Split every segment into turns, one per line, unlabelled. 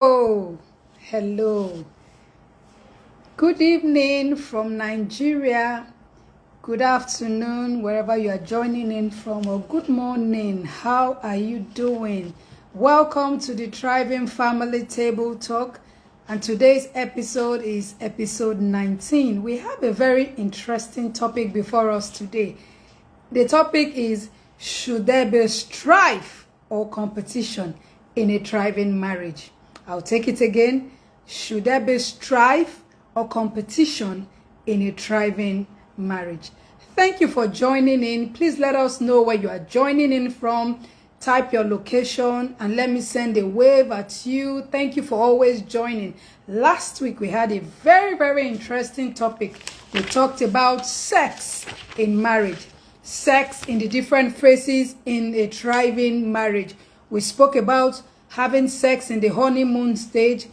Oh, hello. Good evening from Nigeria. Good afternoon, wherever you are joining in from, or good morning. How are you doing? Welcome to the Thriving Family Table Talk. And today's episode is episode 19. We have a very interesting topic before us today. The topic is, should there be strife or competition in a thriving marriage? I'll take it again. Should there be strife or competition in a thriving marriage? Thank you for joining in. Please let us know where you are joining in from. Type your location and let me send a wave at you. Thank you for always joining. Last week we had a very interesting topic. We talked about sex in marriage. Sex in the different phases in a thriving marriage. We spoke about having sex in the honeymoon stage,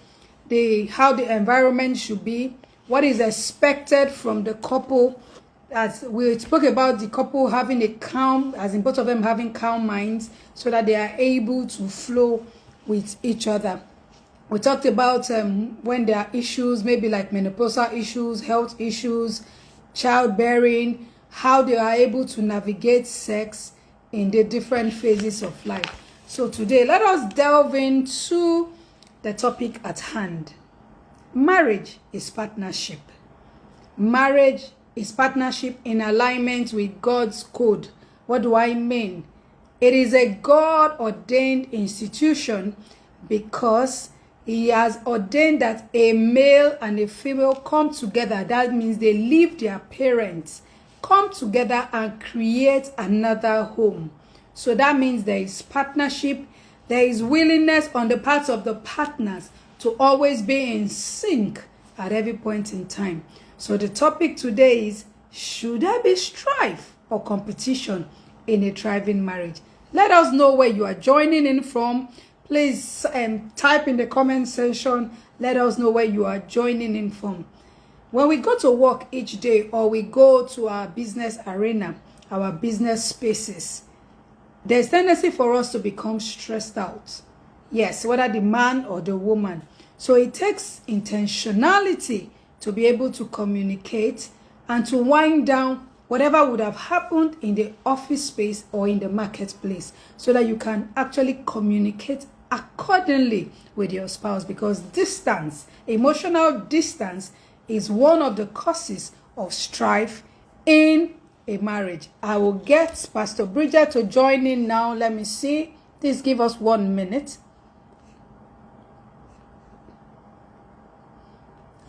how the environment should be, what is expected from the couple. As we spoke about the couple having a calm, as in both of them having calm minds, so that they are able to flow with each other. We talked about when there are issues, maybe like menopausal issues, health issues, childbearing, how they are able to navigate sex in the different phases of life. So today, let us delve into the topic at hand. Marriage is partnership. Marriage is partnership in alignment with God's code. What do I mean? It is a God-ordained institution because He has ordained that a male and a female come together. That means they leave their parents, come together and create another home. So that means there is partnership, there is willingness on the part of the partners to always be in sync at every point in time. So the topic today is, should there be strife or competition in a thriving marriage? Let us know where you are joining in from. Please type in the comment section. Let us know where you are joining in from. When we go to work each day or we go to our business arena, our business spaces, there's tendency for us to become stressed out. Yes, whether the man or the woman. So it takes intentionality to be able to communicate and to wind down whatever would have happened in the office space or in the marketplace, so that you can actually communicate accordingly with your spouse, because distance, emotional distance, is one of the causes of strife in a marriage. I will get Pastor Bridget to join in now. Let me see. Please give us 1 minute.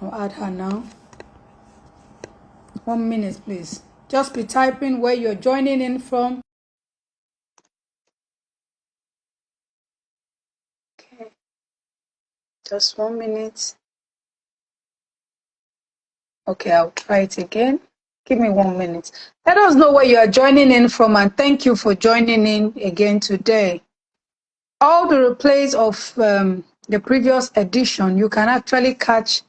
I'll add her now. 1 minute, please. Just be typing where you're joining in from. Okay. Just 1 minute. Okay, I'll try it again. Give me 1 minute. Let us know where you are joining in from, and thank you for joining in again today. All the replays of the previous edition, you can actually catch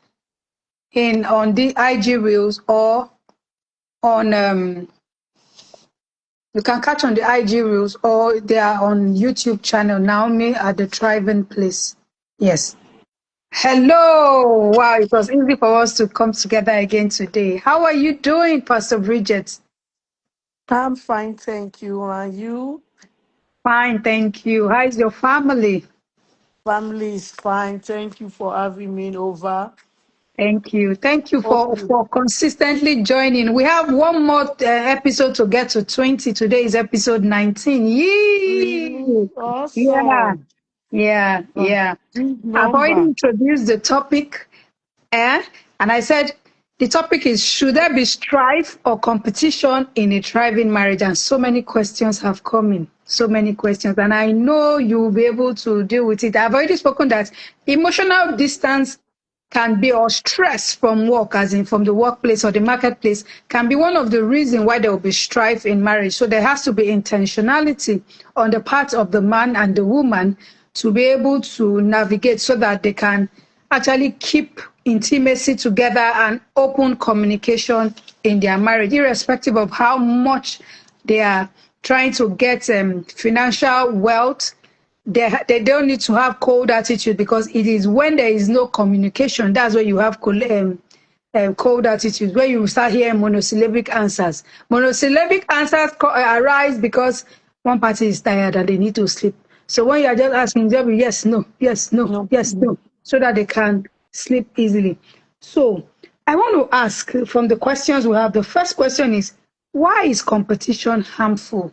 in on the IG Reels or on you can catch on the IG Reels, or they are on YouTube channel Naomi at the Thriving Place. Yes. Hello. Wow, it was easy for us to come together again today. How are you doing, Pastor Bridget?
I'm fine, thank you. And you?
Fine, thank you. How is your family?
Family is fine. Thank you for having me over.
Thank you. Thank you
Hope
for,
you.
for consistently joining. We have one more episode to get to 20. Today is episode 19.
Really
Yee! Yeah,
awesome.
yeah.
Big
I've already
number.
introduced the topic, and I said the topic is, should there be strife or competition in a thriving marriage? And so many questions have come in. So many questions. And I know you will be able to deal with it. I've already spoken that emotional distance can be, or stress from work, as in from the workplace or the marketplace, can be one of the reasons why there will be strife in marriage. So there has to be intentionality on the part of the man and the woman to be able to navigate, so that they can actually keep intimacy together and open communication in their marriage, irrespective of how much they are trying to get financial wealth, they don't need to have cold attitude, because it is when there is no communication, that's when you have cold attitude, where you start hearing monosyllabic answers. Monosyllabic answers arise because one party is tired and they need to sleep. So when you are just asking them yes, no, yes, no,
No.
yes, no, so that they can sleep easily. So I want to ask from the questions we have, the first question is, why is competition harmful?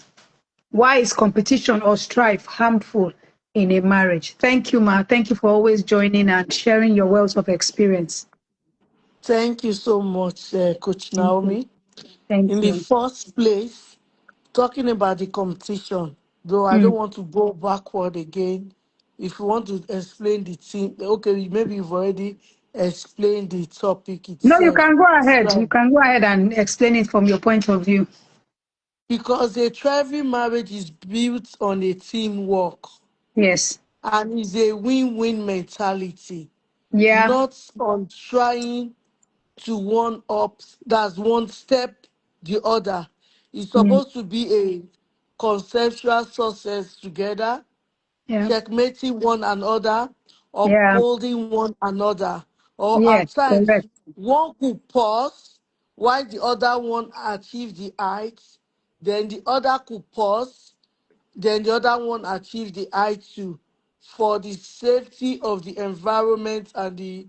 Why is competition or strife harmful in a marriage? Thank you, Ma. Thank you for always joining and sharing your wealth of experience.
Thank you so much, Coach
Thank you.
Naomi.
Thank
In the
you.
first place, talking about the competition, though I don't
Mm.
want to go backward again. If you want to explain the thing, okay, maybe you've already explained the topic
No, you
itself.
can go ahead. You
So,
can go ahead and explain it from your point of view.
because a thriving marriage is built on a teamwork
Yes.
and is a win-win mentality,
Yeah.
not on trying to one up, that's one step the other. It's
Mm.
supposed to be a conceptual success together,
Yeah.
checkmating one another,
Yeah.
upholding one another. Or
Yes.
at times,
Correct.
one could pause while the other one achieve the heights, then the other could pause, then the other one achieve the height too, for the safety of the environment and the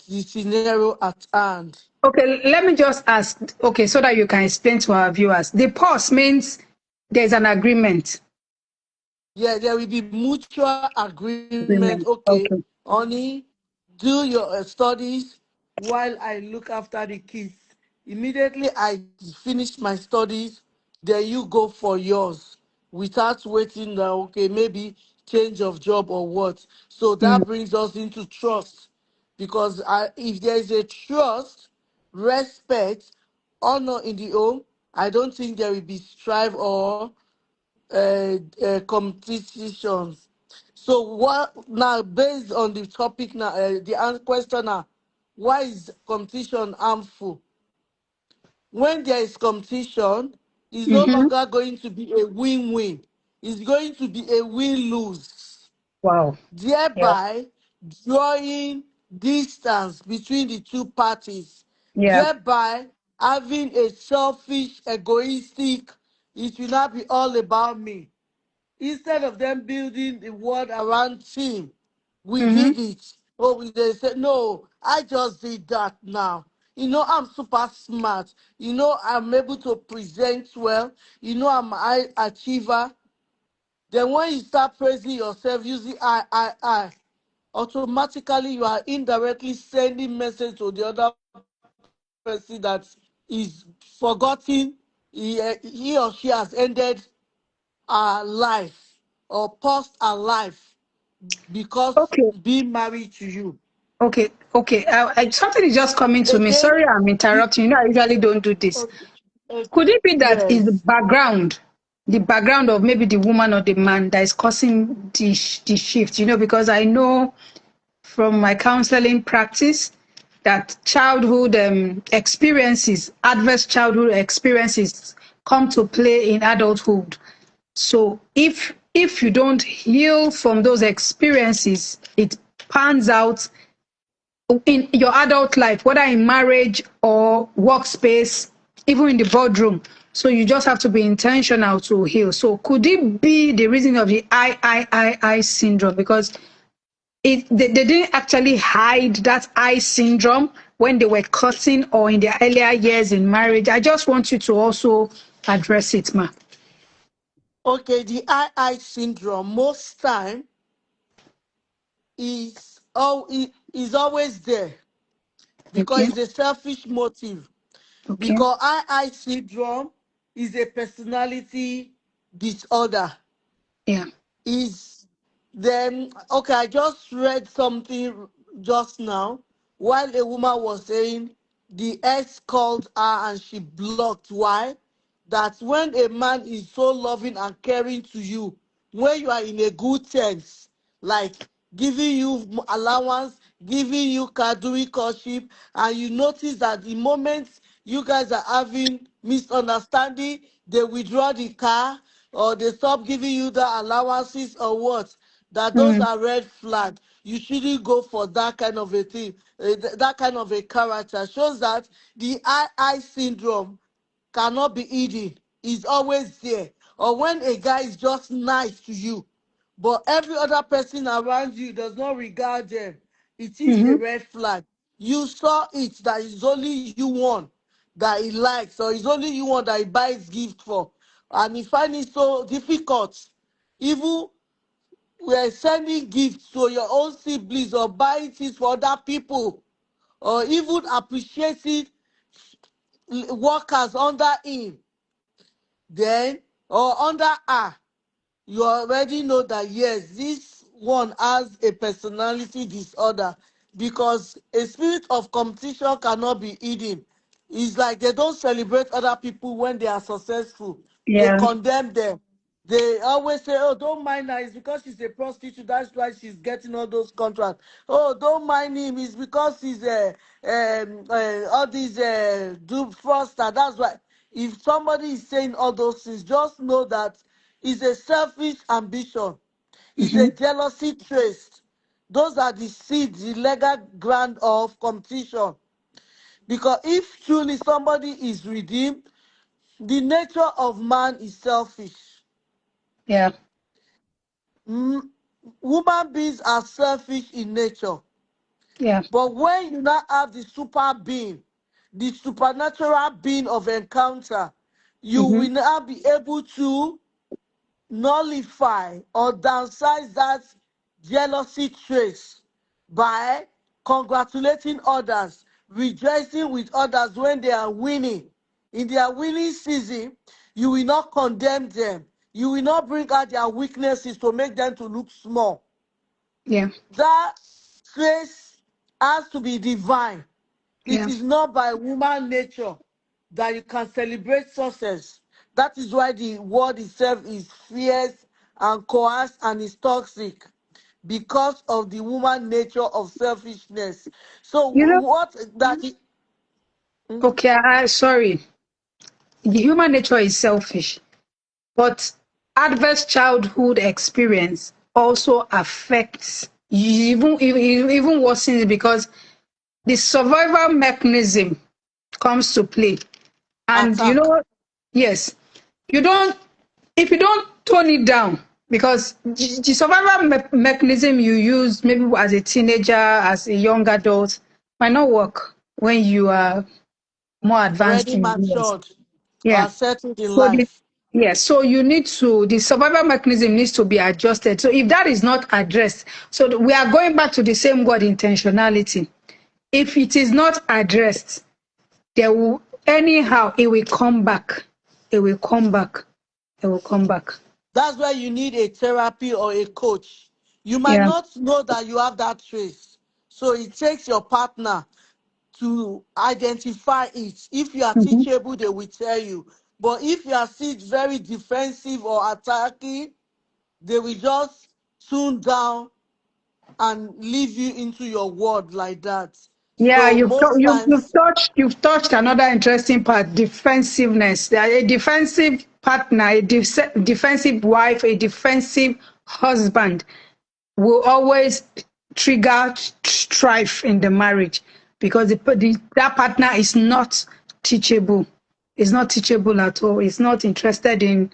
scenario at hand.
Okay, let me just ask. Okay, so that you can explain to our viewers. The pause means there's an agreement.
Yeah, there will be mutual agreement.
Agreement.
Okay,
Okay.
honey, do your studies while I look after the kids. Immediately I finish my studies, then you go for yours without waiting now, okay, maybe change of job or what. So
Mm.
that brings us into trust, because if there is a trust, respect, honor in the home, I don't think there will be strife or competitions. So what now, based on the topic now, the question now, why is competition harmful? When there is competition, it's no
Mm-hmm.
longer going to be a win-win. It's going to be a win-lose,
Wow. Yeah.
thereby drawing distance between the two parties,
Yeah.
thereby having a selfish, egoistic, it will not be all about me. Instead of them building the world around team, we
Mm-hmm.
did it. Oh, they said, no, I just did that now. I'm super smart. I'm able to present well. I'm a high achiever. Then when you start praising yourself using I, automatically you are indirectly sending message to the other person that is forgotten. He or she has ended our life or paused our life because
Okay.
being married to you.
Okay. Okay. Something is just coming to me.
Again,
Sorry, I'm
the,
interrupting. I usually don't do this.
okay,
Could it be that is
yes.
the background of maybe the woman or the man that is causing the shift? Because I know from my counseling practice that childhood experiences, adverse childhood experiences, come to play in adulthood. So if you don't heal from those experiences, it pans out in your adult life, whether in marriage or workspace, even in the boardroom. So you just have to be intentional to heal. So could it be the reason of the I syndrome? Because they didn't actually hide that I syndrome when they were cutting or in their earlier years in marriage. I just want you to also address it, ma.
Okay, the I syndrome most time is always there
Okay,
because it's a selfish motive.
okay,
Because I syndrome is a personality disorder.
yeah.
Is then okay, I just read something just now while a woman was saying the ex called her and she blocked. Why? That when a man is so loving and caring to you, when you are in a good terms, like giving you allowance, giving you car doing courtship, and you notice that the moment you guys are having misunderstanding, they withdraw the car, or they stop giving you the allowances or what, that those
Mm.
are red flag. You shouldn't go for that kind of a thing. That kind of a character shows that the I syndrome cannot be hidden. It's always there. Or when a guy is just nice to you, but every other person around you does not regard them, it is a
Mm-hmm.
red flag. You saw it that it's only you one that he likes, or it's only you one that he buys gift for, and he find it so difficult. Even we're sending gifts to your own siblings or buying things for other people, or even appreciating workers under him, then or under her, you already know that yes, this one has a personality disorder, because a spirit of competition cannot be hidden. It's like they don't celebrate other people when they are successful. They
Yeah.
condemn them. They always say, oh, don't mind her, it's because she's a prostitute, that's why she's getting all those contracts. Oh, don't mind him, it's because he's all these do fraudster, that's why. If somebody is saying all those things, just know that it's a selfish ambition, it's
Mm-hmm.
a jealousy trace. Those are the seeds, the legal ground of competition. Because if truly somebody is redeemed, the nature of man is selfish.
Yeah.
Mm, Human beings are selfish in nature.
Yeah.
But when you now have the super being, the supernatural being of encounter, you
Mm-hmm.
will now be able to nullify or downsize that jealousy trace by congratulating others, rejoicing with others when they are winning. In their winning season, you will not condemn them. You will not bring out their weaknesses to make them to look small.
Yeah.
That trace has to be divine. It
Yeah.
is not by human nature that you can celebrate success. That is why the world itself is fierce and coerced and is toxic, because of the human nature of selfishness. So
You know,
what that is,
okay, sorry. The human nature is selfish, but adverse childhood experience also affects even worsens it, because the survival mechanism comes to play. And you
attack.
know, yes, you don't, if you don't tone it down, because the survival mechanism you use maybe as a teenager, as a young adult, might not work when you are more advanced
Already
in years.
matured
Yeah.
or settled in
So
life.
yes, so you need to, the survival mechanism needs to be adjusted. So if that is not addressed, so we are going back to the same word, intentionality. If it is not addressed, there will, anyhow, it will come back. It will come back. It will come back.
That's why you need a therapy or a coach. You might
Yeah.
not know that you have that trace. So it takes your partner to identify it. If you are
Mhm.
teachable, they will tell you. But if you are still very defensive or attacking, they will just tune down and leave you into your world like that.
Yeah,
So most times,
you've touched another interesting part, defensiveness. A defensive partner, a defensive wife, a defensive husband will always trigger strife in the marriage, because that partner is not teachable. Is not teachable at all. Is not interested in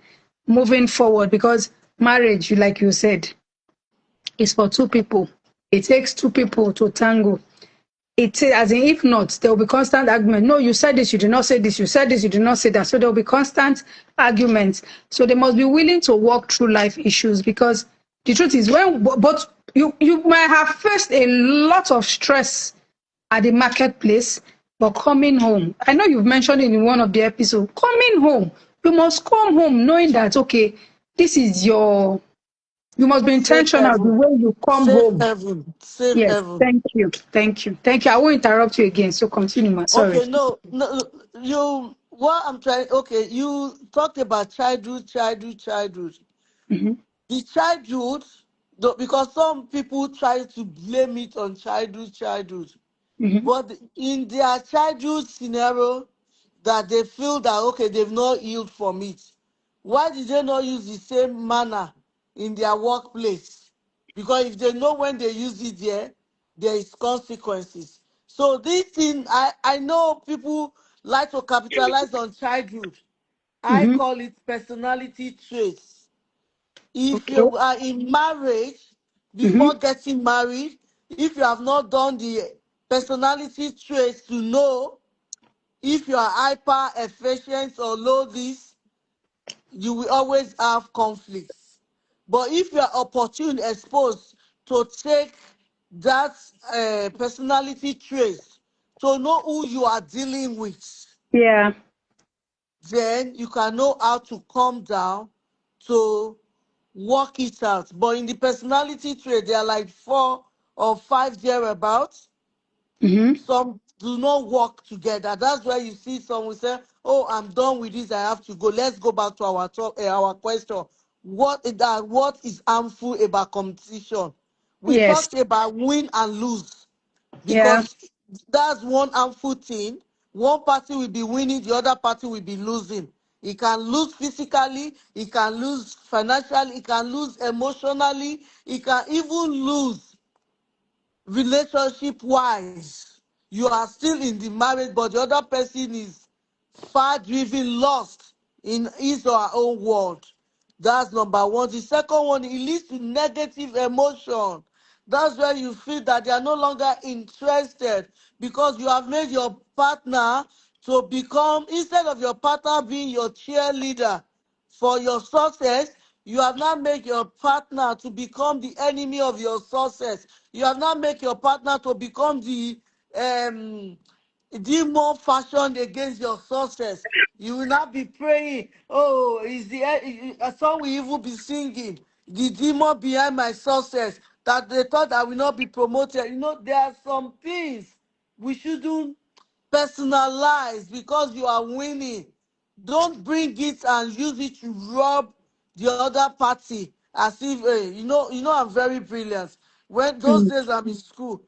moving forward, because marriage, like you said, is for two people. It takes two people to tango. It, as in, if not, there will be constant argument. No, you said this, you did not say this, you said this, you did not say that. So there will be constant arguments. So they must be willing to walk through life issues, because the truth is, when, but you might have faced a lot of stress at the marketplace, but coming home, I know you've mentioned it in one of the episodes, coming home, you must come home knowing that, okay, this is your, you must be
safe
intentional the
heaven,
way you come
safe
home.
heaven, safe
Yes,
heaven.
thank you. Thank you. Thank you. I won't interrupt you again. So continue, ma. Sorry.
Okay, no, no, you, what I'm trying, okay, you talked about childhood.
Hmm.
The childhood, because some people try to blame it on childhood.
Hmm.
But in their childhood scenario, that they feel that okay, they've not healed from it. Why did they not use the same manner in their workplace? Because if they know when they use it there is consequences. So this thing, I know people like to capitalize on childhood. I
Mm-hmm.
call it personality traits. If
Okay.
you are in marriage,
Mm-hmm.
before getting married, if you have not done the personality traits to know if you are hyper efficient or low this, you will always have conflicts. But if you are opportune, exposed to take that personality traits, to know who you are dealing with,
Yeah.
then you can know how to calm down to work it out. But in the personality trait, there are like 4 or 5 thereabouts.
Mm-hmm.
Some do not work together. That's why you see some will say, "Oh, I'm done with this. I have to go." Let's go back to our talk, our question. What is harmful about competition? We
Yes.
talked about win and lose,
Yeah.
because that's one harmful thing. One party will be winning, the other party will be losing. He can lose physically, he can lose financially, he can lose emotionally, he can even lose relationship wise. You are still in the marriage, but the other person is far driven, lost in his or her own world. That's number one. The second one, it leads to negative emotion. That's where you feel that they are no longer interested, because you have made your partner to become, instead of your partner being your cheerleader for your success, you have now made your partner to become the enemy of your success. You have now made your partner to become the um demon fashioned against your success. You will not be praying, "Oh, is the a song will even be singing, the demon behind my success that they thought I will not be promoted." There are some things we shouldn't personalize because you are winning. Don't bring it and use it to rob the other party as if, I'm very brilliant. When those
Mm.
days I'm in school,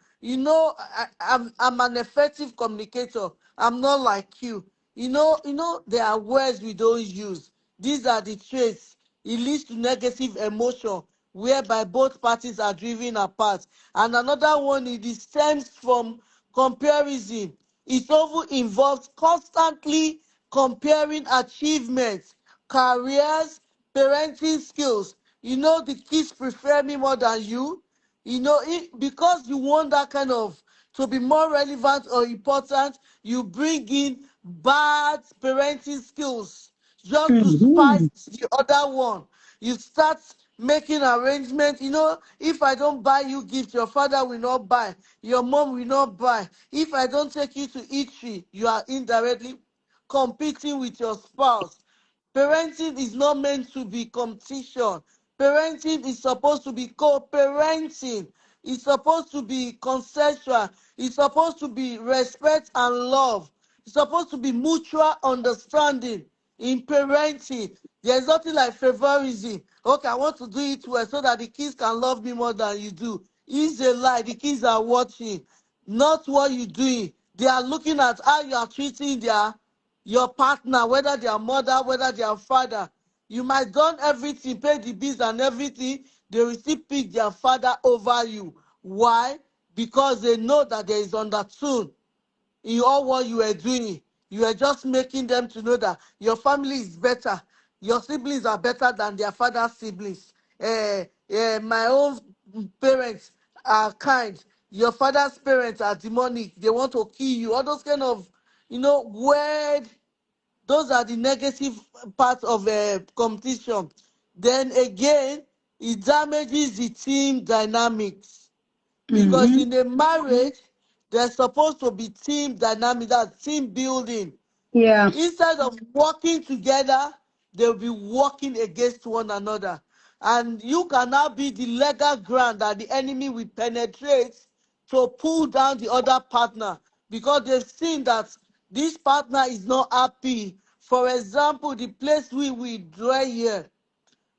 I'm an effective communicator. I'm not like you. There are words we don't use. These are the traits. It leads to negative emotion whereby both parties are driven apart. And another one, it stems from comparison. It often involves constantly comparing achievements, careers, parenting skills. The kids prefer me more than you. Because you want that kind of to be more relevant or important, you bring in bad parenting skills just to
Mm-hmm.
spite the other one. You start making arrangements. If I don't buy you gift, your father will not buy, your mom will not buy. If I don't take you to eatery, you are indirectly competing with your spouse. Parenting is not meant to be competition. Parenting is supposed to be co-parenting. It's supposed to be consensual. It's supposed to be respect and love. It's supposed to be mutual understanding in parenting. There's nothing like favorism. Okay, I want to do it well so that the kids can love me more than you do. It's a lie. The kids are watching, not what you're doing. They are looking at how you are treating your partner, whether their mother, whether their father. You might done everything, pay the bills and everything, they will still pick their father over you. Why? Because they know that there is undertone in all what you were doing. You were just making them to know that your family is better. Your siblings are better than their father's siblings. My own parents are kind. Your father's parents are demonic. They want to kill you. All those kind of, weird, those are the negative parts of competition. Then again, it damages the team dynamics, because
Mm-hmm.
in a marriage, there's supposed to be team dynamic, that team building.
Yeah.
Instead of working together, they'll be working against one another. And you can now be the legal ground that the enemy will penetrate to pull down the other partner, because they've seen that this partner is not happy. For example, the place we draw here,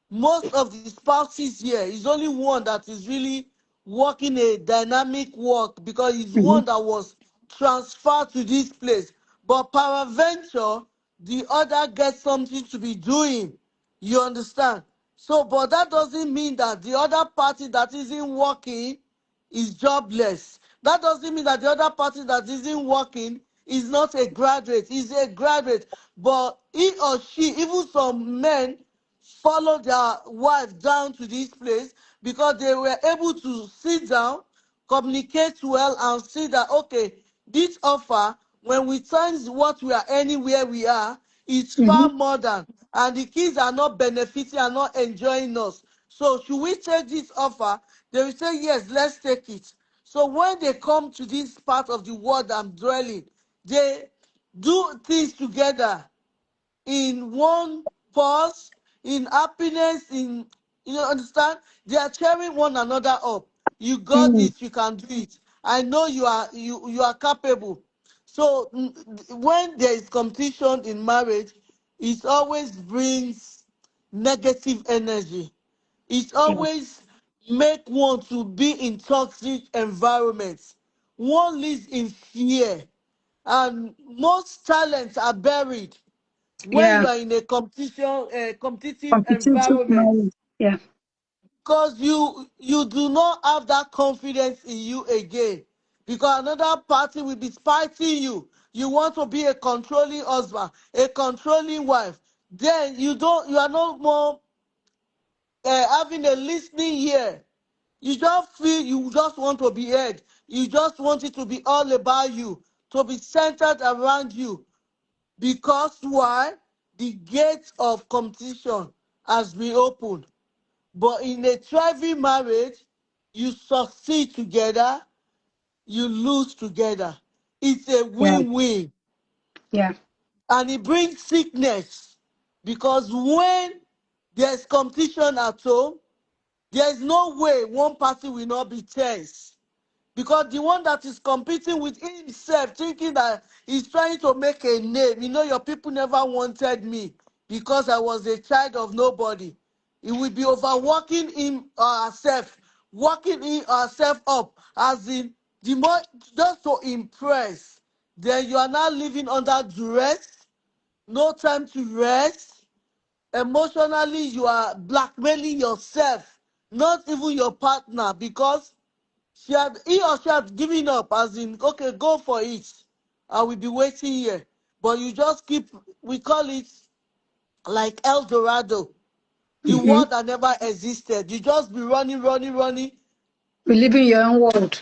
most of the spouses here is only one that is really working a dynamic work, because he's
Mm-hmm.
one that was transferred to this place. But peradventure, the other gets something to be doing. You understand? So, but that doesn't mean that the other party that isn't working is jobless. That doesn't mean that the other party that isn't working is not a graduate. Is a graduate. But he or she, even some men, follow their wife down to this place because they were able to sit down, communicate well, and see that, okay, this offer, when we times what we are earning where we are, is
Mm-hmm.
far more than, and the kids are not benefiting, are not enjoying us. So should we take this offer? They will say, yes, let's take it. So when they come to this part of the world I'm dwelling, they do things together in one pause, in happiness, in, understand? They are cheering one another up. You got
Mm.
this, you can do it. I know you are capable. So when there is competition in marriage, it always brings negative energy. It
Yeah.
always make one to be in toxic environments. One lives in fear, and most talents are buried when
Yeah.
you are in a competitive
Competitive
environment,
marriage. Yeah.
because you do not have that confidence in you again, because another party will be spiting you. You want to be a controlling husband, a controlling wife. Then you are no more having a listening ear. You just feel you just want to be heard. You just want it to be all about you, to be centered around you. Because why? The gate of competition has been opened. But in a thriving marriage, you succeed together, you lose together. It's a
Yeah.
win-win.
Yeah.
And it brings sickness. Because when there's competition at home, there's no way one party will not be tense, because the one that is competing with himself, thinking that he's trying to make a name. Your people never wanted me because I was a child of nobody. It will be overworking him or herself, working him or herself up, as in the more, just to impress. Then you are now living under duress, no time to rest. Emotionally, you are blackmailing yourself, not even your partner, because he or she had given up, as in, okay, go for it. I will be waiting here. But you just keep, we call it like El Dorado, the
Mm-hmm.
world that never existed. You just be running, running, running.
We live in your own world.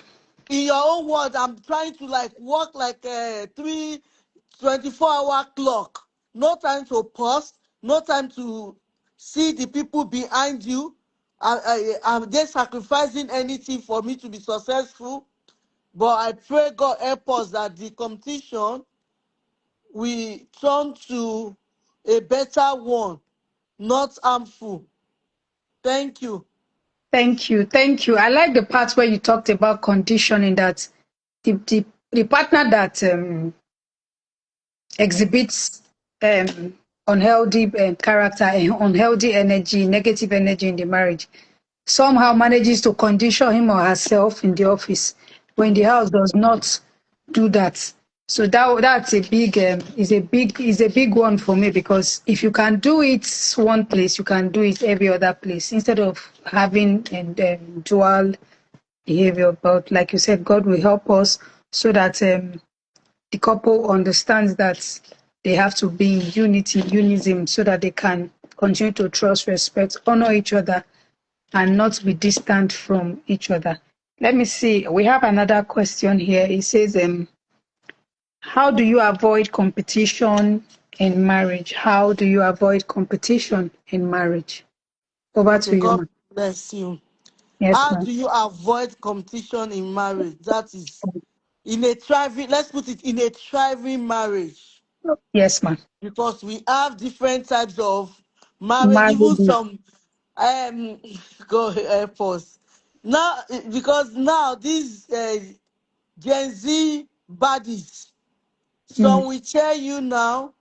In your own world, I'm trying to like work like a 24-hour clock. No time to pause, no time to see the people behind you. Are they sacrificing anything for me to be successful? But I pray God help us that the competition we turn to a better one, not harmful. Thank you.
Thank you. Thank you. I like the part where you talked about conditioning, that the partner that exhibits unhealthy character and unhealthy energy, negative energy in the marriage, somehow manages to condition him or herself in the office when the house does not do that. So that's a big is a big one for me, because if you can do it one place, you can do it every other place, instead of having dual behavior. But like you said, God will help us so that the couple understands that they have to be in unity, unism, so that they can continue to trust, respect, honor each other, and not be distant from each other. Let me see. We have another question here. It says, how do you avoid competition in marriage? How do you avoid competition in marriage? Over
Okay,
to you,
God
ma.
bless you.
Yes,
How
ma'am.
do you avoid competition in marriage? That is, in a thriving, let's put it in a thriving marriage,
Yes, ma'am.
because we have different types of marriage, even
Marriage.
some um go help us now, because now these Gen Z baddies,
Mm.
some will tell you now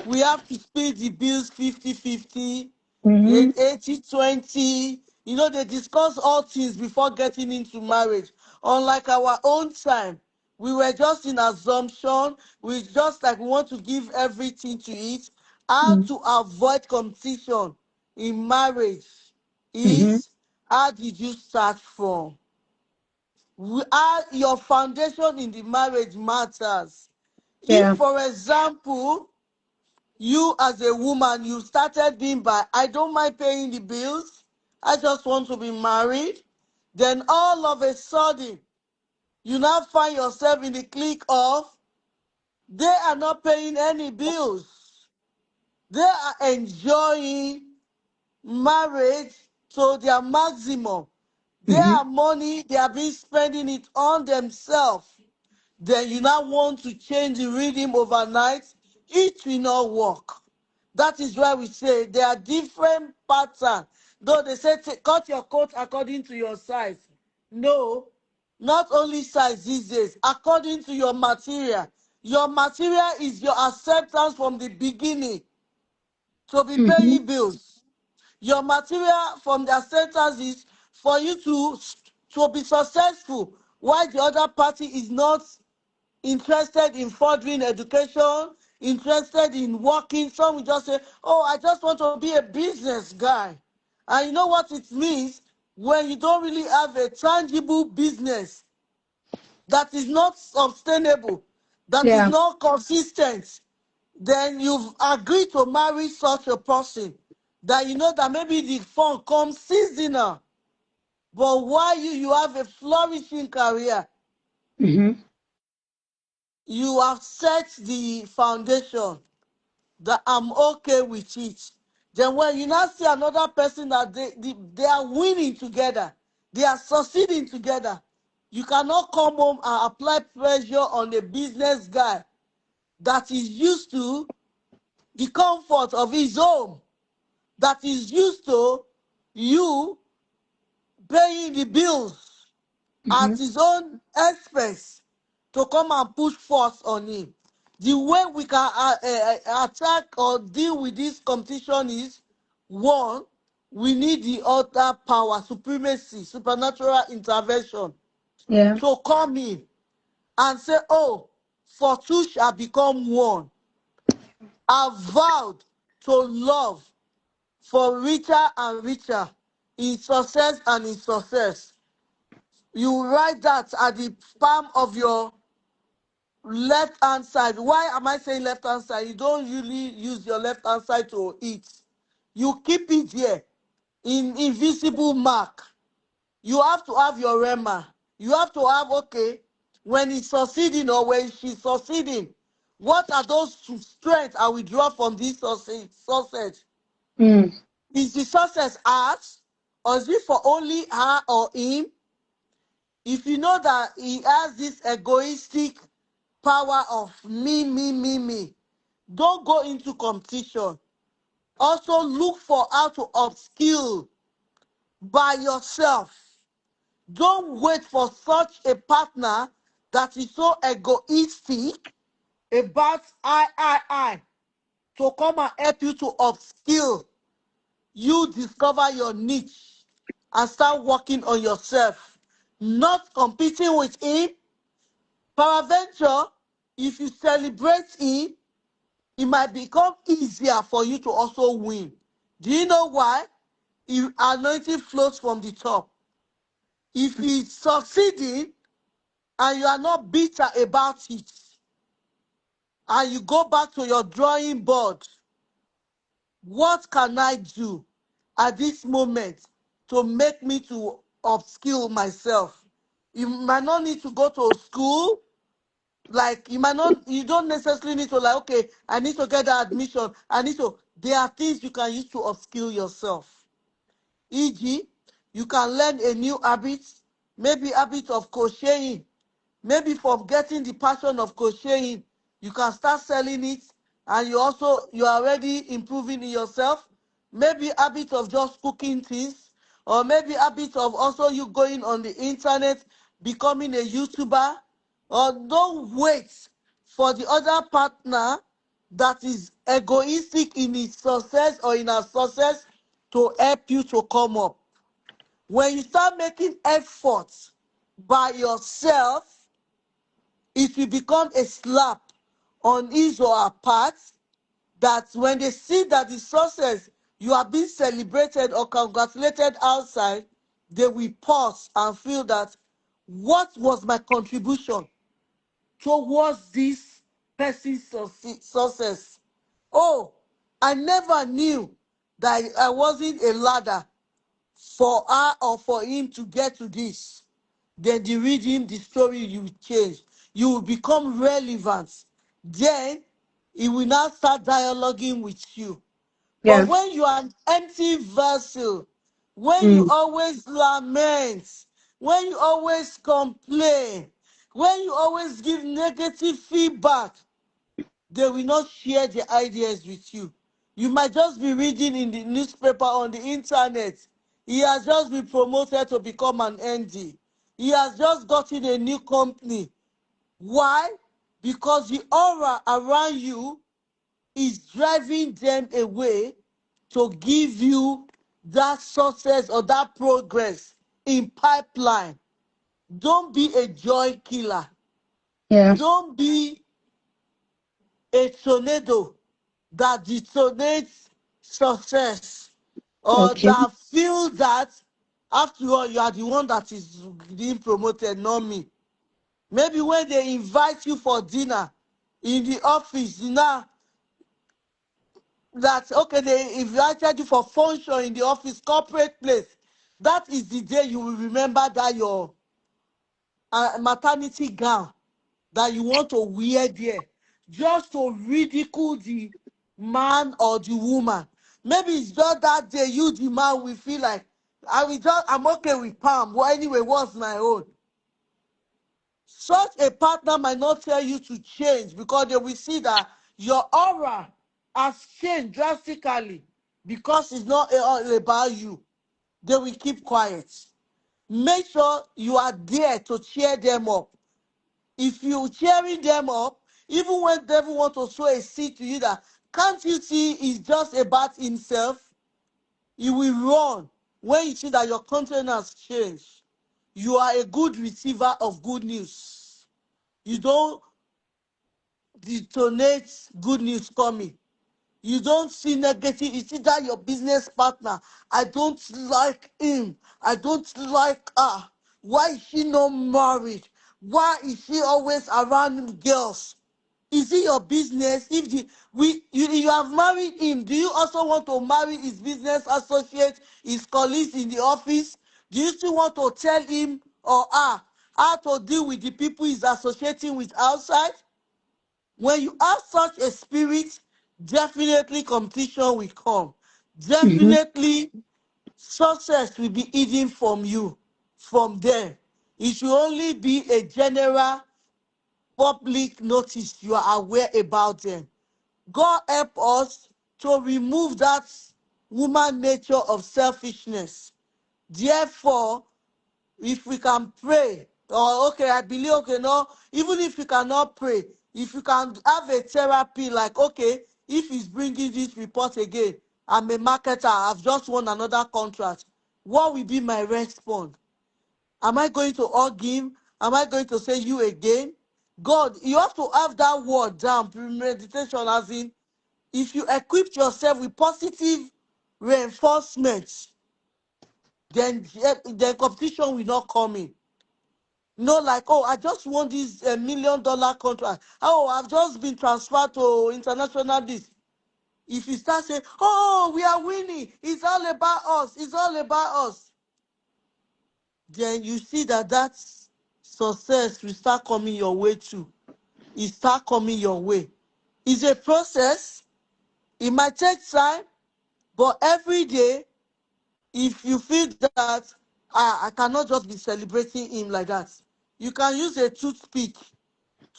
we have to split the bills 50-50,
Mm-hmm.
80-20. They discuss all things before getting into marriage. Unlike our own time, we were just in assumption. We just like we want to give everything to it. How
Mm.
to avoid competition? in marriage
Mm-hmm.
is, how did you start from? Your foundation in the marriage matters. If,
Yeah.
for example, you as a woman, you started being by, I don't mind paying the bills, I just want to be married, then all of a sudden, you now find yourself in the clique of, they are not paying any bills. They are enjoying marriage to their maximum.
Mm-hmm.
Their money, they have been spending it on themselves. Then you now want to change the rhythm overnight. It will not work. That is why we say there are different patterns. Though they say cut your coat according to your size. No, not only size these days, according to your material. Your material is your acceptance from the beginning to be
Mm-hmm.
paying bills. Your material from the acceptance is for you to be successful, while the other party is not interested in furthering education, interested in working. Some will just say, oh, I just want to be a business guy. And you know what it means when you don't really have a tangible business that is not sustainable, that is
Yeah.
not consistent, then you've agreed to marry such a person that you know that maybe the fun comes seasonal, but while you have a flourishing career,
Mm-hmm.
you have set the foundation that I'm okay with it. Then when you now see another person that they are winning together, they are succeeding together, you cannot come home and apply pressure on a business guy that is used to the comfort of his home, that is used to you paying the bills
Mm-hmm.
at his own expense, to come and push force on him. The way we can attack or deal with this competition is, one, we need the other power, supremacy, supernatural intervention
Yeah.
to come in and say, oh, for two shall become one. Are vowed to love for richer and richer, in success and in success. You write that at the palm of your left hand side. Why am I saying left hand side? You don't really use your left hand side to eat. You keep it here in invisible mark. You have to have your rema. You have to have, okay, when he's succeeding or when she's succeeding, what are those strengths I will draw from this success?
Mm.
Is the success ours, or is it for only her or him? If you know that he has this egoistic power of me, don't go into competition. Also look for how to upskill by yourself. Don't wait for such a partner that is so egoistic about I to come and help you to upskill. You discover your niche and start working on yourself, not competing with him. Peradventure, if you celebrate him, it might become easier for you to also win. Do you know why? If anointing flows from the top. If he's succeeding and you are not bitter about it, and you go back to your drawing board, what can I do at this moment to make me to upskill myself? You might not need to go to school. Like you don't necessarily need to, like, okay, I need to get that admission. There are things you can use to upskill yourself. E.g., you can learn a new habit, maybe habit of crocheting. Maybe from getting the passion of crocheting, you can start selling it, and you are already improving in yourself. Maybe habit of just cooking things, or maybe habit of also you going on the internet, becoming a YouTuber. Or don't wait for the other partner that is egoistic in his success or in her success to help you to come up. When you start making efforts by yourself, it will become a slap on his or her part, that when they see that the success you are being celebrated or congratulated outside, they will pause and feel that, what was my contribution towards this person's success? Oh, I never knew that I wasn't a ladder for her or for him to get to this. Then the reading, the story, you will change. You will become relevant. Then he will now start dialoguing with you. But
Yeah.
when you are an empty vessel, when you
Mm.
always lament, when you always complain, when you always give negative feedback, they will not share their ideas with you. You might just be reading in the newspaper, on the internet. He has just been promoted to become an ND. He has just gotten a new company. Why? Because the aura around you is driving them away to give you that success or that progress in pipeline. Don't be a joy killer.
Yeah.
Don't be a tornado that detonates success, or
Okay.
that feel that, after all, you are the one that is being promoted, not me. Maybe when they invite you for dinner in the office, now that, okay, they invited you for function in the office, corporate place, that is the day you will remember that your maternity gown that you want to wear there, just to ridicule the man or the woman. Maybe it's just that day you, the man, will feel like, I'm okay with palm. Well, anyway, what's my own? Such a partner might not tell you to change, because they will see that your aura has changed drastically, because it's not all about you. They will keep quiet. Make sure you are there to cheer them up. If you cheering them up, even when devil want to sow a seed to you that, can't you see it's just about himself, you will run when you see that your content has changed. You are a good receiver of good news. You don't detonate good news coming. You don't see negative. You see that your business partner, I don't like him. I don't like her. Why is she not married? Why is she always around girls? Is it your business? If you have married him, do you also want to marry his business associate, his colleagues in the office? Do you still want to tell him or her how to deal with the people he's associating with outside? When you have such a spirit, definitely competition will come.
Mm-hmm.
Definitely success will be hidden from you, from them. It should only be a general public notice you are aware about them. God help us to remove that woman nature of selfishness. Therefore, if we can pray, or okay, I believe, okay, no, even if you cannot pray, if you can have a therapy, like, okay, if he's bringing this report again, I'm a marketer, I've just won another contract, what will be my response? Am I going to hug him? Am I going to say you again? God, you have to have that word down, premeditation, as in, if you equip yourself with positive reinforcements, then competition will not come in. No, like, oh, I just won this $1 million contract. Oh, I've just been transferred to international this. If you start saying, oh, we are winning, it's all about us, it's all about us, then you see that that success will start coming your way too. It start coming your way. It's a process. It might take time, but every day, if you feel that, I cannot just be celebrating him like that, you can use a toothpick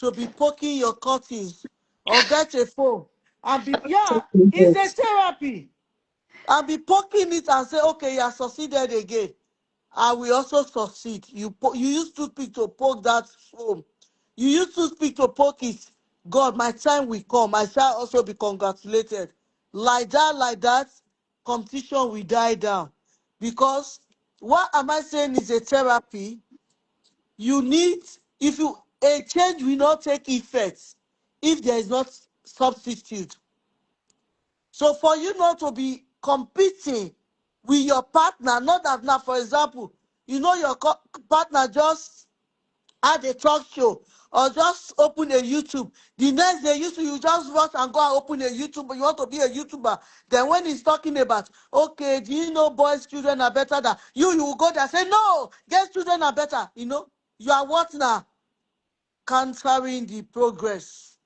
to be poking your curtains, or get a phone and be, yeah, it's a
Yes.
therapy, and be poking it and say, okay, you have succeeded again. I will also succeed. You use toothpick to poke that phone. You use toothpick to poke it. God, my time will come. I shall also be congratulated. Like that, competition will die down. Because what am I saying is a therapy? You need, if you, a change will not take effect if there is not substitute. So for you not to be competing with your partner. Not that now, for example, you know your partner just had a talk show or just open a YouTube. The next day, you just rush and go and open a YouTube, but you want to be a YouTuber. Then when he's talking about, okay, do you know boys' children are better than you will go there and say, no, girls' children are better. You are what now? Countering the progress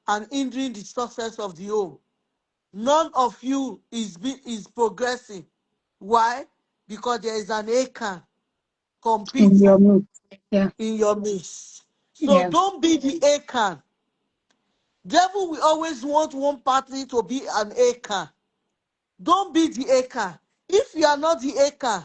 and hindering the success of the home. None of you is progressing. Why? Because there is an Achan
In your
competing
mood. Yeah.
in your midst. So
Yeah.
don't be the Achan. Devil will always want one party to be an Achan. Don't be the Achan. If you are not the Achan,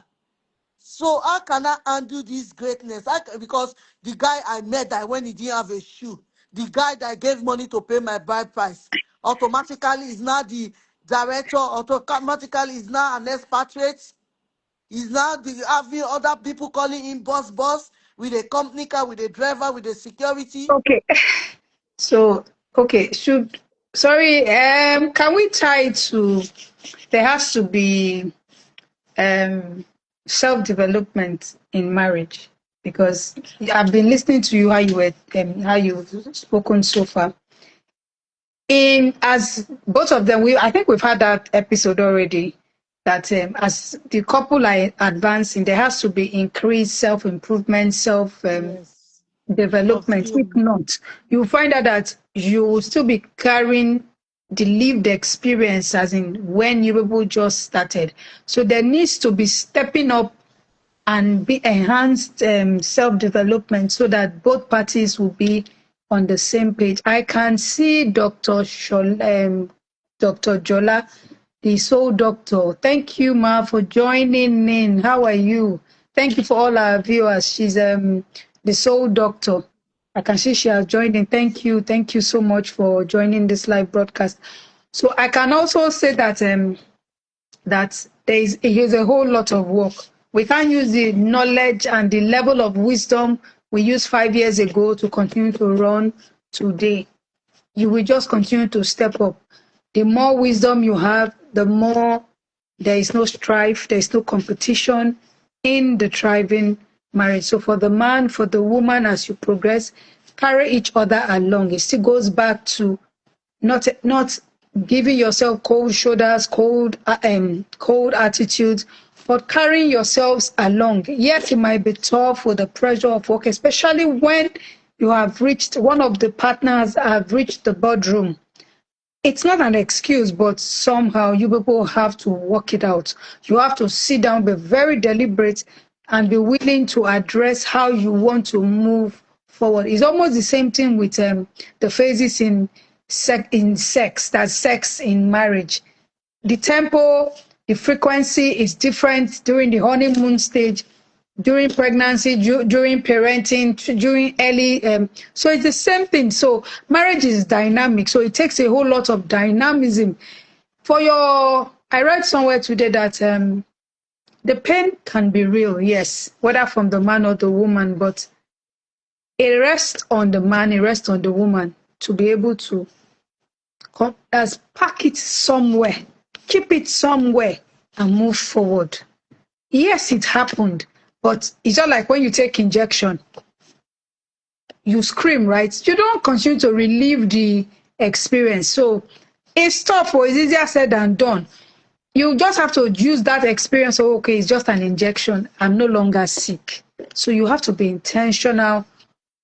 so how can I undo this greatness? Because the guy I met that when he didn't have a shoe, the guy that gave money to pay my bride price, automatically is now the director, automatically is now an expatriate. He's now having other people calling him boss, with a company car, with a driver, with a security.
Okay. So, okay, can we tie it to, there has to be self-development in marriage? Because I've been listening to you, how you've spoken so far. As both of them, I think we've had that episode already, that as the couple are advancing, there has to be increased self-improvement,
Yes. Of
development. If
you.
not, you find out that you will still be carrying the lived experience as in when you people just started. So there needs to be stepping up and be enhanced self-development so that both parties will be on the same page. I can see Dr. Jola, the soul doctor. Thank you, Ma, for joining in. How are you? Thank you for all our viewers. She's the soul doctor. I can see she has joined in. Thank you. Thank you so much for joining this live broadcast. So I can also say that that here's a whole lot of work. We can't use the knowledge and the level of wisdom we used 5 years ago to continue to run today. You will just continue to step up. The more wisdom you have, the more there is no strife, there is no competition in the thriving marriage. So for the man, for the woman, as you progress, carry each other along. It still goes back to not giving yourself cold shoulders, cold attitudes, but carrying yourselves along. Yes, it might be tough with the pressure of work, especially when you have reached, one of the partners have reached the boardroom. It's not an excuse, but somehow you people have to work it out. You have to sit down, be very deliberate, and be willing to address how you want to move forward. It's almost the same thing with the phases in sex, that's sex in marriage. The tempo, the frequency is different during the honeymoon stage, during pregnancy, during parenting, during early. So it's the same thing. So marriage is dynamic. So it takes a whole lot of dynamism. I read somewhere today that the pain can be real, yes, whether from the man or the woman, but it rests on the man, it rests on the woman to be able to pack it somewhere, keep it somewhere, and move forward. Yes, it happened, but it's not like when you take injection, you scream, right? You don't continue to relive the experience. So it's tough, or it's easier said than done. You just have to use that experience. Oh, okay, it's just an injection. I'm no longer sick. So you have to be intentional,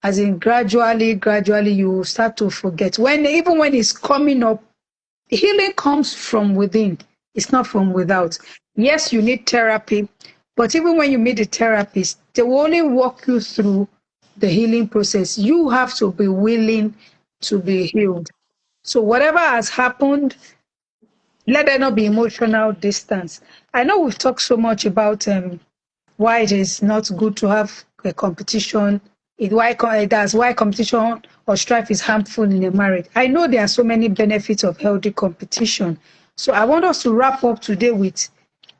as in gradually you start to forget. Even when it's coming up, healing comes from within. It's not from without. Yes, you need therapy, but even when you meet a therapist, they will only walk you through the healing process. You have to be willing to be healed. So whatever has happened, let there not be emotional distance. I know we've talked so much about why it is not good to have a competition. Why competition or strife is harmful in a marriage. I know there are so many benefits of healthy competition. So I want us to wrap up today with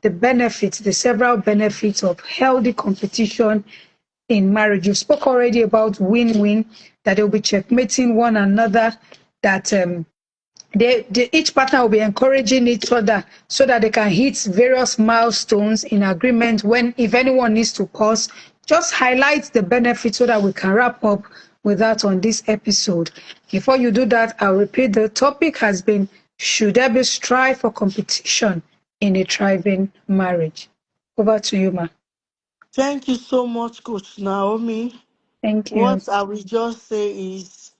the several benefits of healthy competition in marriage. You spoke already about win-win, that they'll be checkmating one another, that Each partner will be encouraging each other so that they can hit various milestones in agreement. When, if anyone needs to pause, just highlight the benefits so that we can wrap up with that on this episode. Before you do that, I'll repeat the topic has been, should there be strife for competition in a thriving marriage? Over to you, ma.
Thank you so much, Coach Naomi.
Thank you.
What I will just say is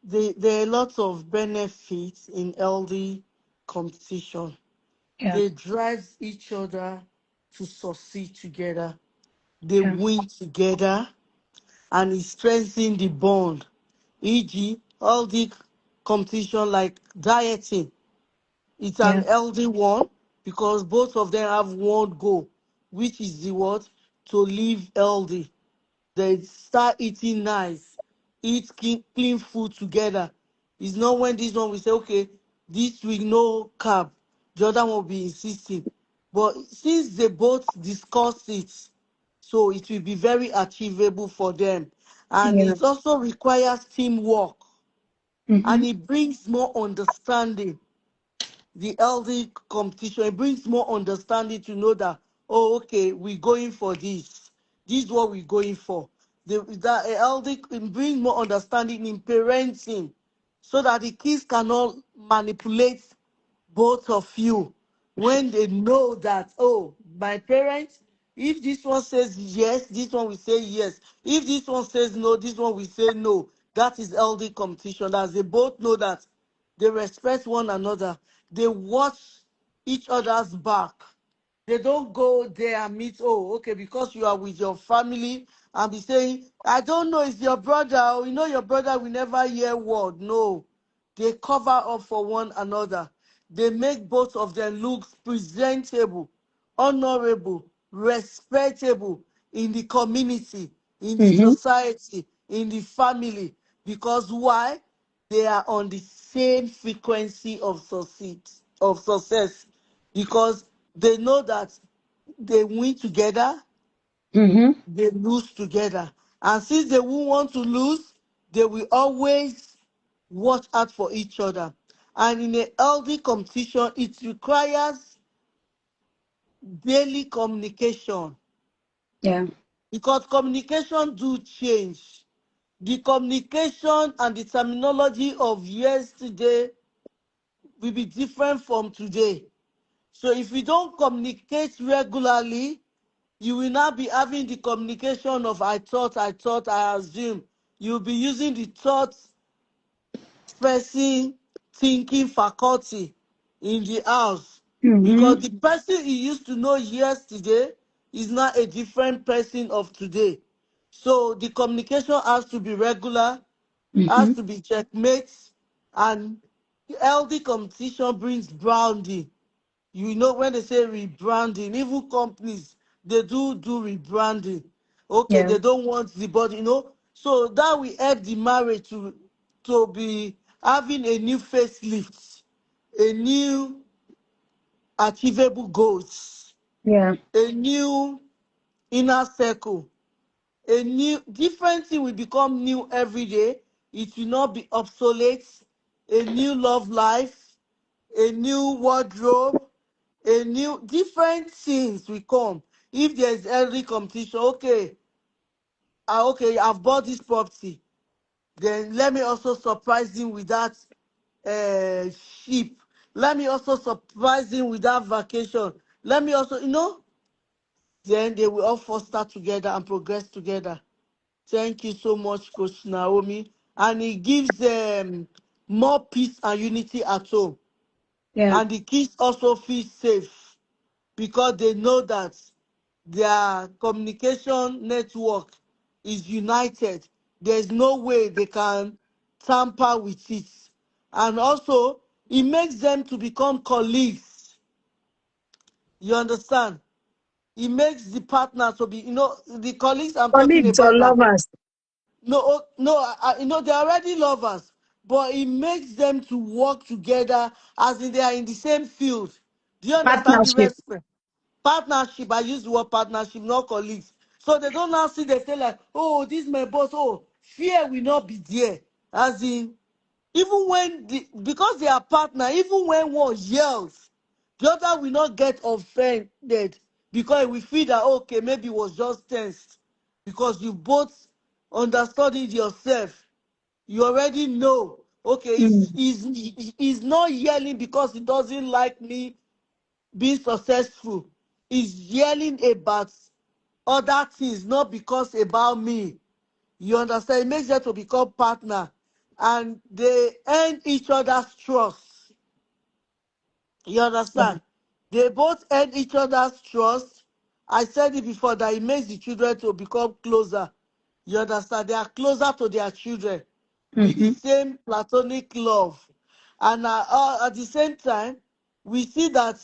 there are lots of benefits in healthy competition.
Yeah,
They drive each other to succeed together. They
yeah,
win together, and it strengthens the bond. E.g., healthy competition like dieting. It's an
yeah,
healthy one because both of them have one goal, which is the what? To live healthy. They start eating nice, eat clean food together. It's not when this one will say, okay, this week no carb, the other one will be insisting. But since they both discuss it, so it will be very achievable for them. And
yeah.
it also requires teamwork,
Mm-hmm.
and it brings more understanding. The healthy competition, it brings more understanding to know that, oh, okay, we're going for this. This is what we're going for. That a healthy, it brings more understanding in parenting so that the kids cannot manipulate both of you when they know that, oh, my parents, if this one says yes, this one will say yes. If this one says no, this one will say no. That is healthy competition, as they both know that they respect one another. They watch each other's back. They don't go there and meet, oh, okay, because you are with your family and be saying, I don't know, it's your brother. Oh, you know your brother will never hear word. No. They cover up for one another. They make both of them look presentable, honorable, respectable in the community, in the
Mm-hmm.
society, in the family. Because why? They are on the same frequency of success. Because they know that they win together,
Mm-hmm.
they lose together. And since they won't want to lose, they will always watch out for each other. And in a healthy competition, it requires daily communication
Yeah,
because communication do change. The communication and the terminology of yesterday will be different from today. So if you don't communicate regularly, you will not be having the communication of I thought, I assume. You'll be using the thought person thinking faculty in the house because
mm-hmm.
the person you used to know yesterday is not a different person of today. So the communication has to be regular, has
Mm-hmm.
to be checkmate, and healthy competition brings branding. You know, when they say rebranding, even companies, they do rebranding. Okay,
Yeah,
they don't want the body, so that will help the marriage to be having a new facelift, a new achievable goals,
yeah,
a new inner circle, a new different thing will become new every day. It will not be obsolete. A new love life, a new wardrobe, a new different things will come. If there's early competition, okay, okay, I've bought this property, then let me also surprise him with that uh ship. Let me also surprise him with that vacation. Let me also, then they will all foster together and progress together. Thank you so much, Coach Naomi. And it gives them more peace and unity at home.
yeah,
And the kids also feel safe because they know that their communication network is united. There's no way they can tamper with it. And also, it makes them to become colleagues. You understand? It makes the partner to be, the colleagues I'm talking
colleagues or
about now.
lovers,
No, no, they're already lovers, but it makes them to work together as in they are in the same field. Do you understand the
partnership.
respect? Partnership, I use the word partnership, not colleagues. So they don't now see they say like, oh, this my boss, oh, fear will not be there. As in, Even when because they are partner, even when one yells, the other will not get offended because we feel that okay, maybe it was just tensed because you both understood it yourself. You already know. Okay,
Mm.
he's not yelling because he doesn't like me being successful. He's yelling about other things, not because about me. You understand? It makes them to become partner, and they earn each other's trust. You understand? They both earn each other's trust. I said it before that it makes the children to become closer. You understand? They are closer to their children with the
Mm-hmm.
same platonic love. And at the same time, we see that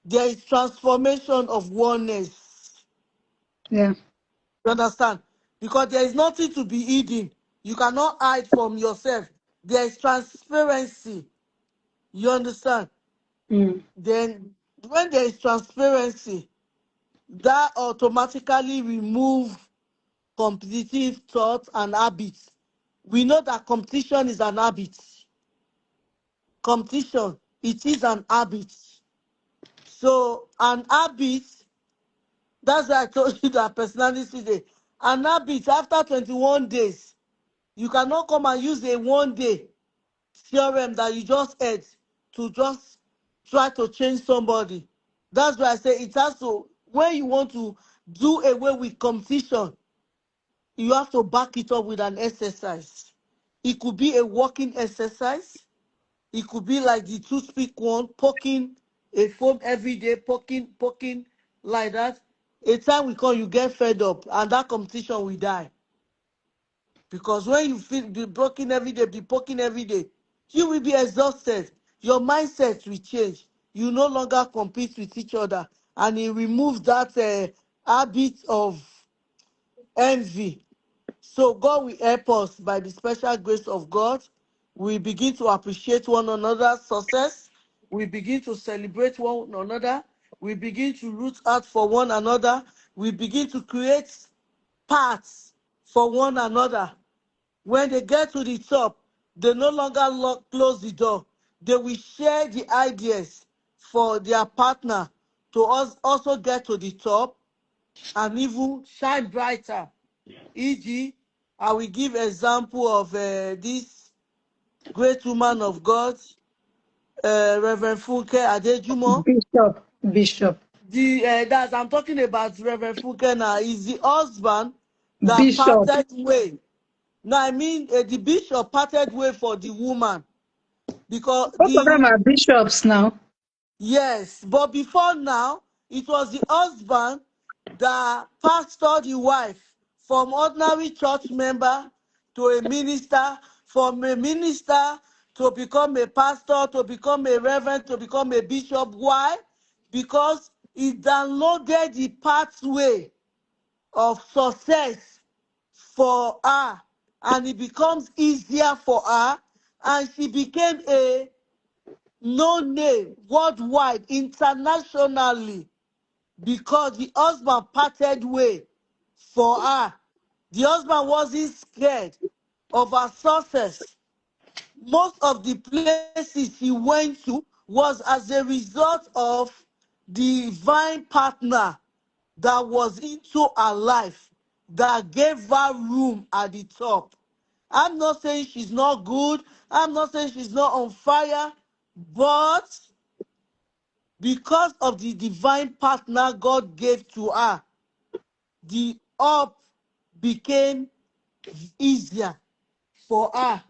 there is transformation of oneness.
Yeah.
You understand? Because there is nothing to be hidden. You cannot hide from yourself. There is transparency. You understand?
Mm.
Then, when there is transparency, that automatically remove competitive thoughts and habits. We know that competition is an habit. Competition, it is an habit. So, an habit, that's why I told you that personality day. An habit after 21 days, you cannot come and use a 1 day theorem that you just heard to just try to change somebody. That's why I say it has to, when you want to do away with competition, you have to back it up with an exercise. It could be a walking exercise. It could be like the toothpick one, poking a foam every day, poking like that. A time will come, you get fed up, and that competition will die. Because when you feel be broken every day, be poking every day, you will be exhausted. Your mindset will change. You no longer compete with each other, and it removes that habit of envy. So God will help us by the special grace of God. We begin to appreciate one another's success. We begin to celebrate one another. We begin to root out for one another. We begin to create paths for one another. When they get to the top, they no longer close the door. They will share the ideas for their partner to also get to the top and even shine brighter. E.g., I will give example of this great woman of God, Reverend Funke Adejumo.
Bishop.
That I'm talking about Reverend Funke now is the husband that
Bishop.
parted way. Now I mean the bishop parted way for the woman because
Both of them are bishops now.
yes, but before now, it was the husband that pastored the wife from ordinary church member to a minister, from a minister to become a pastor, to become a reverend, to become a bishop. Why? Because he downloaded the pathway of success for her, and it becomes easier for her, and she became a no name worldwide, internationally, because the husband parted way for her. The husband wasn't scared of her success. Most of the places he went to was as a result of the divine partner that was into her life, that gave her room at the top. I'm not saying she's not good. I'm not saying she's not on fire, but because of the divine partner God gave to her, the up became easier for her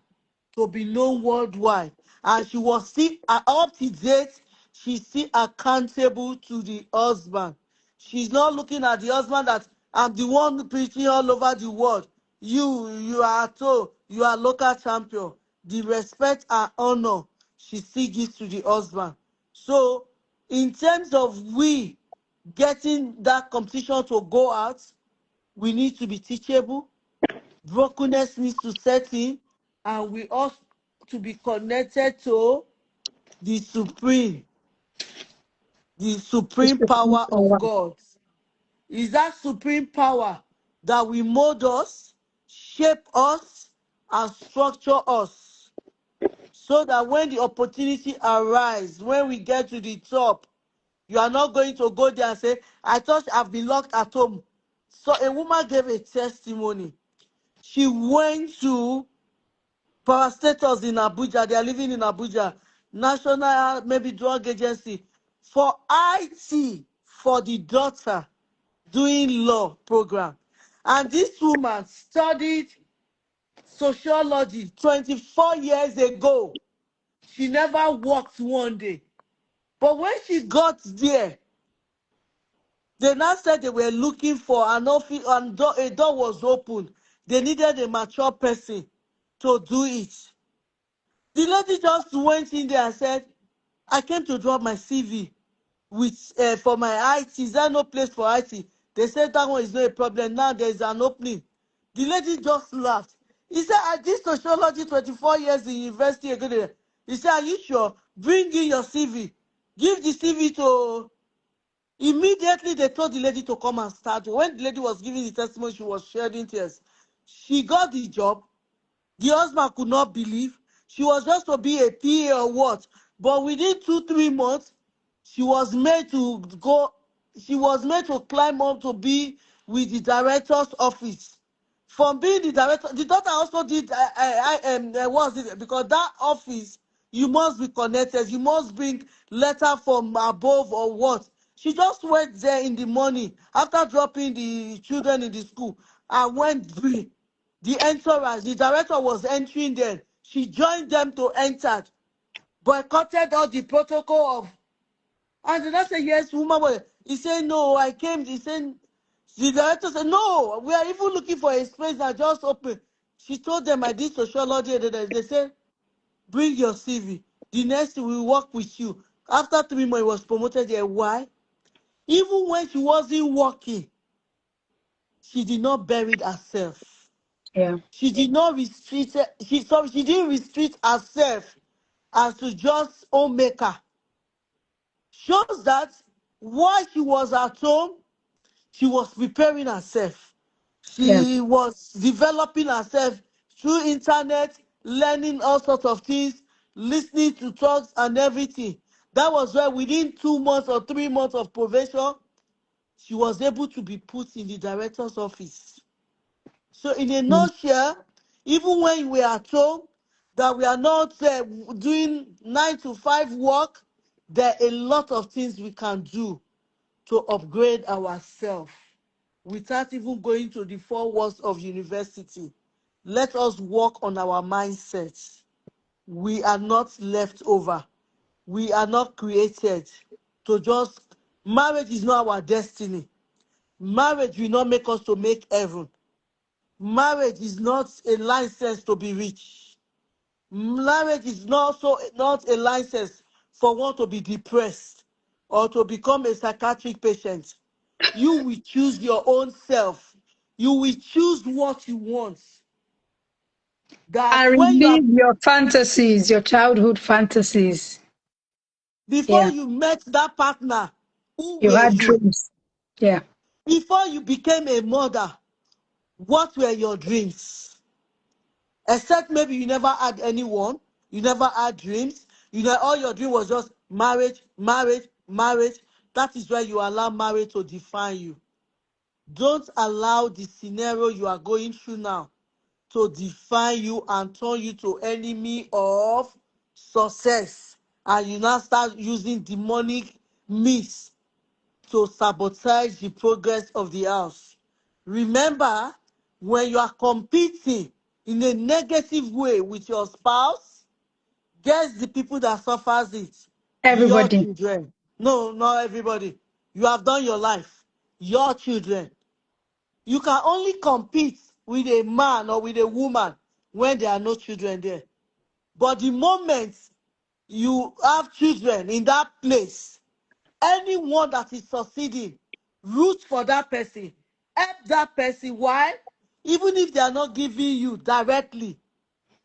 to be known worldwide. And she was still up to date, she's still accountable to the husband. She's not looking at the husband that I'm the one preaching all over the world. You are told you are local champion. The respect and honor she still gives to the husband. So, in terms of we getting that competition to go out, we need to be teachable. Brokenness needs to set in, and we ought to be connected to the supreme, the
It's
supreme
the full
power of
power.
God. Is that supreme power that will mold us, shape us, and structure us. so that when the opportunity arises, when we get to the top, you are not going to go there and say, I thought I've been locked at home. So a woman gave a testimony. She went to parastatals in Abuja. They are living in Abuja. National, maybe drug agency. For IT, for the daughter, doing law program. And this woman studied sociology 24 years ago. She never worked one day. But when she got there, they now said they were looking for an office, and a door was open. They needed a mature person to do it. The lady just went in there and said, I came to drop my CV with for my IT. Is there no place for IT? They said that one is not a problem. Now there is an opening. The lady just laughed. He said, I did sociology 24 years in university ago. He said, are you sure? Bring in your CV. Give the CV to. Immediately, they told the lady to come and start. When the lady was giving the testimony, she was shedding tears. She got the job. The husband could not believe. She was just to be a PA or what. But within 2-3 months, she was made to go, she was made to climb up to be with the director's office. From being the director, the daughter also did, what was it? Because that office, you must be connected. You must bring letter from above or what. She just went there in the morning after dropping the children in the school and went free. The entourage, the director was entering there. She joined them to enter, boycotted all the protocol of. And the doctor said, yes, woman. He said, no, I came. He said, the director said, no, we are even looking for a space that just open. She told them, I did sociology. They said, bring your CV. The next we will work with you. After 3 months, he was promoted there. Why? Even when she wasn't working, she did not bury herself.
Yeah.
She did not restrict, she didn't restrict herself as to just homemaker. Shows that while she was at home, she was preparing herself.
Yeah.
She was developing herself through internet, learning all sorts of things, listening to talks and everything. That was why within 2 months or 3 months of probation, she was able to be put in the director's office. So in a
Mm.
nutshell, even when we are at home, that we are not doing 9 to 5 work, there are a lot of things we can do to upgrade ourselves without even going to the 4 walls of university. Let us work on our mindsets. We are not left over. We are not created to just, marriage is not our destiny. Marriage will not make us to make heaven. Marriage is not a license to be rich. Marriage is not a license for one to be depressed or to become a psychiatric patient. You will choose your own self. You will choose what you want. That
And
when you are,
relive your fantasies, your childhood fantasies.
before
Yeah.
you met that partner, who
You
were
had
you?
dreams. Yeah.
Before you became a mother, what were your dreams? Except maybe you never had anyone, you never had dreams, all your dream was just marriage, marriage, marriage. That is where you allow marriage to define you. Don't allow the scenario you are going through now to define you and turn you to enemy of success. And you now start using demonic means to sabotage the progress of the house. Remember, when you are competing in a negative way with your spouse, guess the people that suffers it? Your
Everybody.
children. No, not everybody. You have done your life. Your children. You can only compete with a man or with a woman when there are no children there. But the moment you have children in that place, anyone that is succeeding, root for that person, help that person. Why? Even if they are not giving you directly,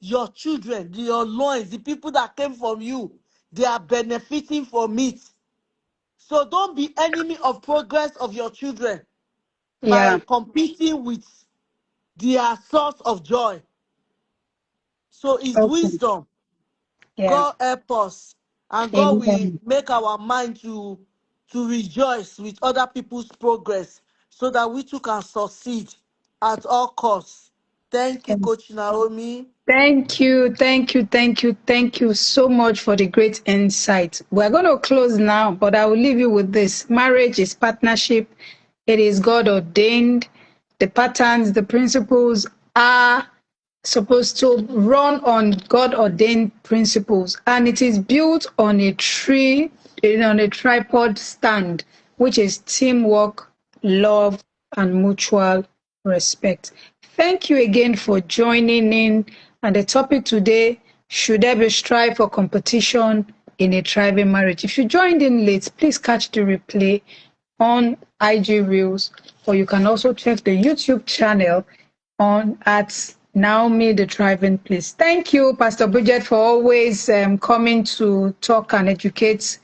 your children, your loins, the people that came from you, they are benefiting from it. So don't be enemy of progress of your children by
Yeah.
competing with their source of joy. So it's
Okay.
wisdom.
Yeah.
God help us, and God will
Amen.
make our mind to rejoice with other people's progress, so that we too can succeed at all costs. Thank you, Coach Naomi.
Thank you, thank you, thank you, thank you so much for the great insight. We're going to close now, but I will leave you with this. Marriage is partnership, it is God ordained. The patterns, the principles are supposed to run on God ordained principles, and it is built on a tree, on a tripod stand, which is teamwork, love, and mutual respect. Thank you again for joining in. And the topic today: should there be strife or competition in a thriving marriage? If you joined in late, please catch the replay on IG Reels, or you can also check the YouTube channel on at Naomi the Thriving Place. Thank you, Pastor Bridget, for always coming to talk and educate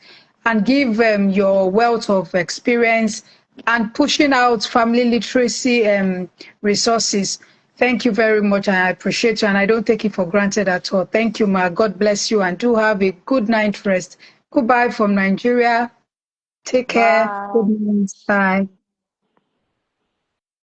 and give your wealth of experience and pushing out family literacy resources. Thank you very much, and I appreciate you, and I don't take it for granted at all. Thank you, Ma. God bless you, and do have a good night rest. Goodbye from Nigeria. Take care. Good
Bye.
night. Bye.